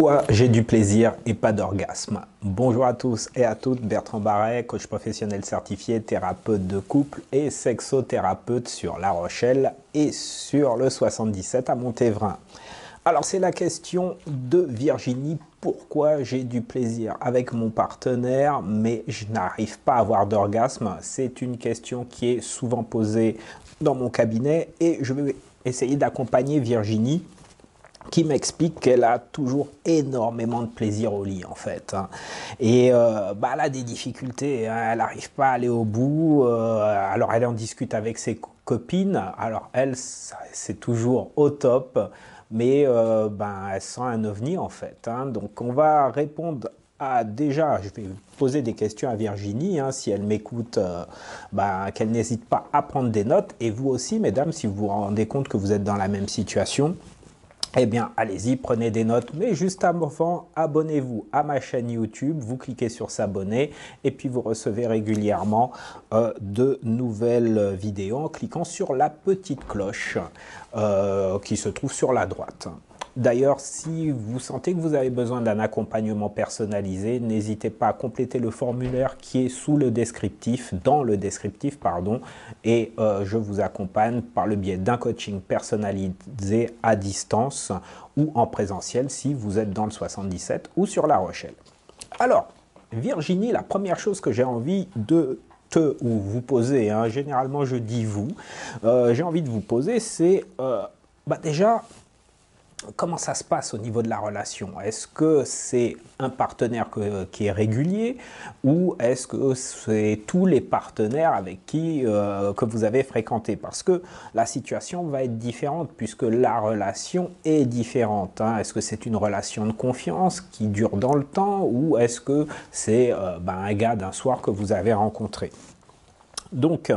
Pourquoi j'ai du plaisir et pas d'orgasme? Bonjour à tous et à toutes, Bertrand Barret, coach professionnel certifié, thérapeute de couple et sexothérapeute sur La Rochelle et sur le 77 à Montévrain. Alors c'est la question de Virginie, pourquoi j'ai du plaisir avec mon partenaire mais je n'arrive pas à avoir d'orgasme? C'est une question qui est souvent posée dans mon cabinet et je vais essayer d'accompagner Virginie qui m'explique qu'elle a toujours énormément de plaisir au lit en fait. Et elle a des difficultés, elle n'arrive pas à aller au bout, alors elle en discute avec ses copines, alors elle c'est toujours au top, mais elle sent un ovni en fait. Donc on va répondre déjà, je vais poser des questions à Virginie, si elle m'écoute, qu'elle n'hésite pas à prendre des notes, et vous aussi mesdames, si vous vous rendez compte que vous êtes dans la même situation, eh bien, allez-y, prenez des notes, mais juste avant, abonnez-vous à ma chaîne YouTube, vous cliquez sur s'abonner et puis vous recevez régulièrement de nouvelles vidéos en cliquant sur la petite cloche qui se trouve sur la droite. D'ailleurs, si vous sentez que vous avez besoin d'un accompagnement personnalisé, n'hésitez pas à compléter le formulaire qui est sous le descriptif, dans le descriptif, pardon, et je vous accompagne par le biais d'un coaching personnalisé à distance ou en présentiel si vous êtes dans le 77 ou sur La Rochelle. Alors, Virginie, la première chose que j'ai envie de vous poser, généralement je dis vous, j'ai envie de vous poser, c'est déjà, comment ça se passe au niveau de la relation? Est-ce que c'est un partenaire qui est régulier ou est-ce que c'est tous les partenaires avec qui que vous avez fréquenté? Parce que la situation va être différente puisque la relation est différente. Est-ce que c'est une relation de confiance qui dure dans le temps ou est-ce que c'est un gars d'un soir que vous avez rencontré? Donc,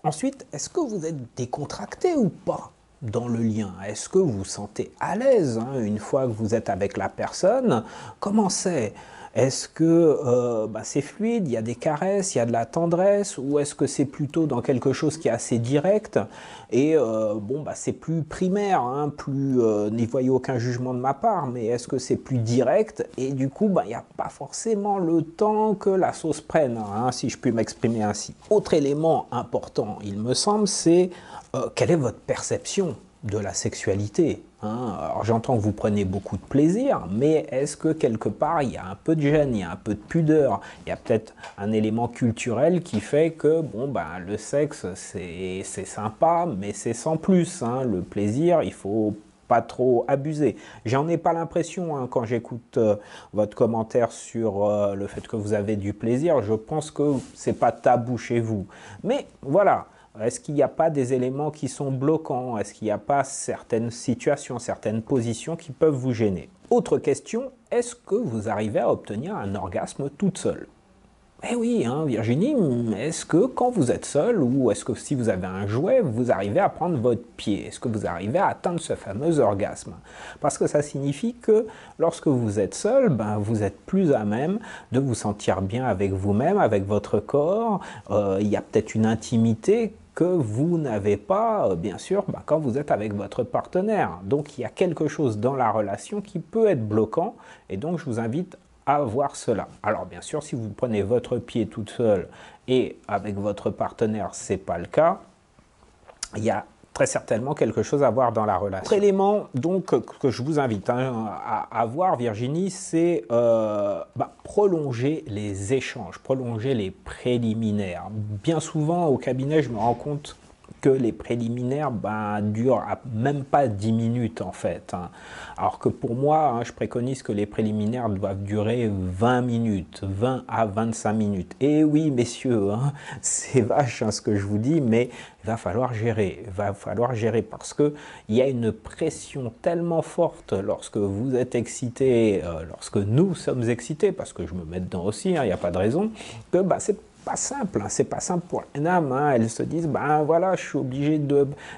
ensuite, est-ce que vous êtes décontracté ou pas dans le lien? Est-ce que vous vous sentez à l'aise une fois que vous êtes avec la personne? Comment c'est? Est-ce que c'est fluide, il y a des caresses, il y a de la tendresse, ou est-ce que c'est plutôt dans quelque chose qui est assez direct et c'est plus primaire, plus n'y voyez aucun jugement de ma part, mais est-ce que c'est plus direct et du coup il n'y a pas forcément le temps que la sauce prenne, si je puis m'exprimer ainsi. Autre élément important, il me semble, c'est quelle est votre perception de la sexualité? Alors j'entends que vous prenez beaucoup de plaisir, mais est-ce que quelque part il y a un peu de gêne, il y a un peu de pudeur, il y a peut-être un élément culturel qui fait que le sexe c'est sympa, mais c'est sans plus, le plaisir il faut pas trop abuser. J'en ai pas l'impression quand j'écoute votre commentaire sur le fait que vous avez du plaisir, je pense que c'est pas tabou chez vous. Mais voilà. Est-ce qu'il n'y a pas des éléments qui sont bloquants? Est-ce qu'il n'y a pas certaines situations, certaines positions qui peuvent vous gêner? Autre question, est-ce que vous arrivez à obtenir un orgasme toute seule? Eh oui, Virginie, est-ce que quand vous êtes seul ou est-ce que si vous avez un jouet, vous arrivez à prendre votre pied? Est-ce que vous arrivez à atteindre ce fameux orgasme? Parce que ça signifie que lorsque vous êtes seul, vous êtes plus à même de vous sentir bien avec vous-même, avec votre corps. Il y a peut-être une intimité que vous n'avez pas, bien sûr, quand vous êtes avec votre partenaire. Donc, il y a quelque chose dans la relation qui peut être bloquant et donc je vous invite à voir cela. Alors bien sûr, si vous prenez votre pied toute seule et avec votre partenaire, c'est pas le cas, il y a très certainement quelque chose à voir dans la relation. Autre élément donc que je vous invite à voir, Virginie, c'est prolonger les échanges, prolonger les préliminaires. Bien souvent au cabinet, je me rends compte que les préliminaires durent même pas 10 minutes en fait. Alors que pour moi, je préconise que les préliminaires doivent durer 20 minutes, 20 à 25 minutes. Et oui, messieurs, c'est vache ce que je vous dis, mais il va falloir gérer. Il va falloir gérer parce qu'il y a une pression tellement forte lorsque vous êtes excité, lorsque nous sommes excités, parce que je me mets dedans aussi, il n'y a pas de raison, que c'est pas simple, hein, c'est pas simple pour les dames, hein. Elles se disent, ben voilà, je suis obligé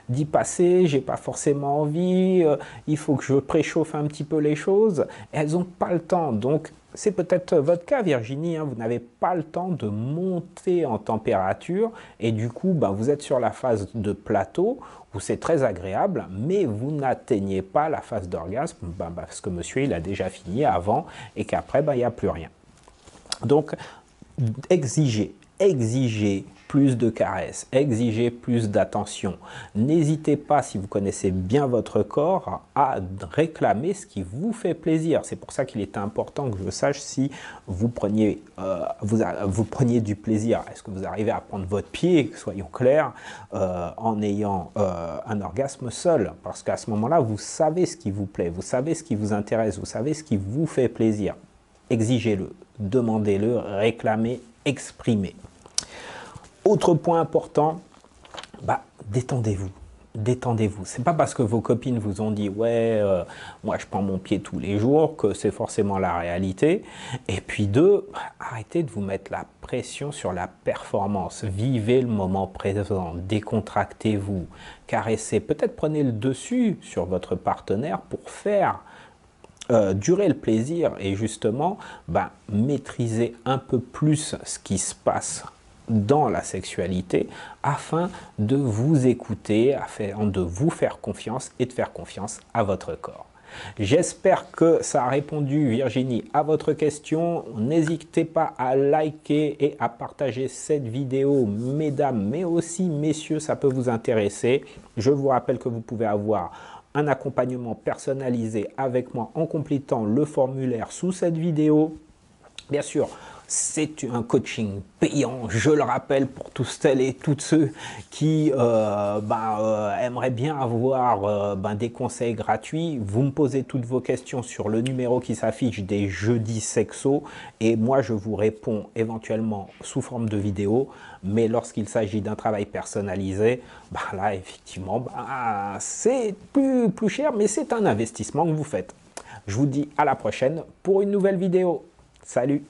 d'y passer, j'ai pas forcément envie, il faut que je préchauffe un petit peu les choses. Elles n'ont pas le temps, donc c'est peut-être votre cas, Virginie, hein, vous n'avez pas le temps de monter en température et du coup, ben, vous êtes sur la phase de plateau où c'est très agréable, mais vous n'atteignez pas la phase d'orgasme ben, parce que monsieur il a déjà fini avant et qu'après, ben, il n'y a plus rien. Donc, exigez plus de caresses, exigez plus d'attention. N'hésitez pas, si vous connaissez bien votre corps, à réclamer ce qui vous fait plaisir. C'est pour ça qu'il est important que je sache si vous preniez, vous preniez du plaisir. Est-ce que vous arrivez à prendre votre pied, soyons clairs, en ayant un orgasme seul? Parce qu'à ce moment-là, vous savez ce qui vous plaît, vous savez ce qui vous intéresse, vous savez ce qui vous fait plaisir. Exigez-le, demandez-le, réclamez, exprimez. Autre point important, détendez-vous. Détendez-vous. C'est pas parce que vos copines vous ont dit ouais, moi je prends mon pied tous les jours que c'est forcément la réalité. Et puis deux, arrêtez de vous mettre la pression sur la performance. Vivez le moment présent, décontractez-vous, caressez. Peut-être prenez le dessus sur votre partenaire pour faire durer le plaisir et justement maîtriser un peu plus ce qui se passe dans la sexualité afin de vous écouter, afin de vous faire confiance et de faire confiance à votre corps. J'espère que ça a répondu, Virginie, à votre question. N'hésitez pas à liker et à partager cette vidéo, mesdames, mais aussi messieurs, ça peut vous intéresser. Je vous rappelle que vous pouvez avoir un accompagnement personnalisé avec moi en complétant le formulaire sous cette vidéo. Bien sûr, c'est un coaching payant, je le rappelle, pour tous celles et tous ceux qui aimeraient bien avoir des conseils gratuits. Vous me posez toutes vos questions sur le numéro qui s'affiche des jeudis sexo et moi je vous réponds éventuellement sous forme de vidéo. Mais lorsqu'il s'agit d'un travail personnalisé, là effectivement c'est plus cher, mais c'est un investissement que vous faites. Je vous dis à la prochaine pour une nouvelle vidéo. Salut!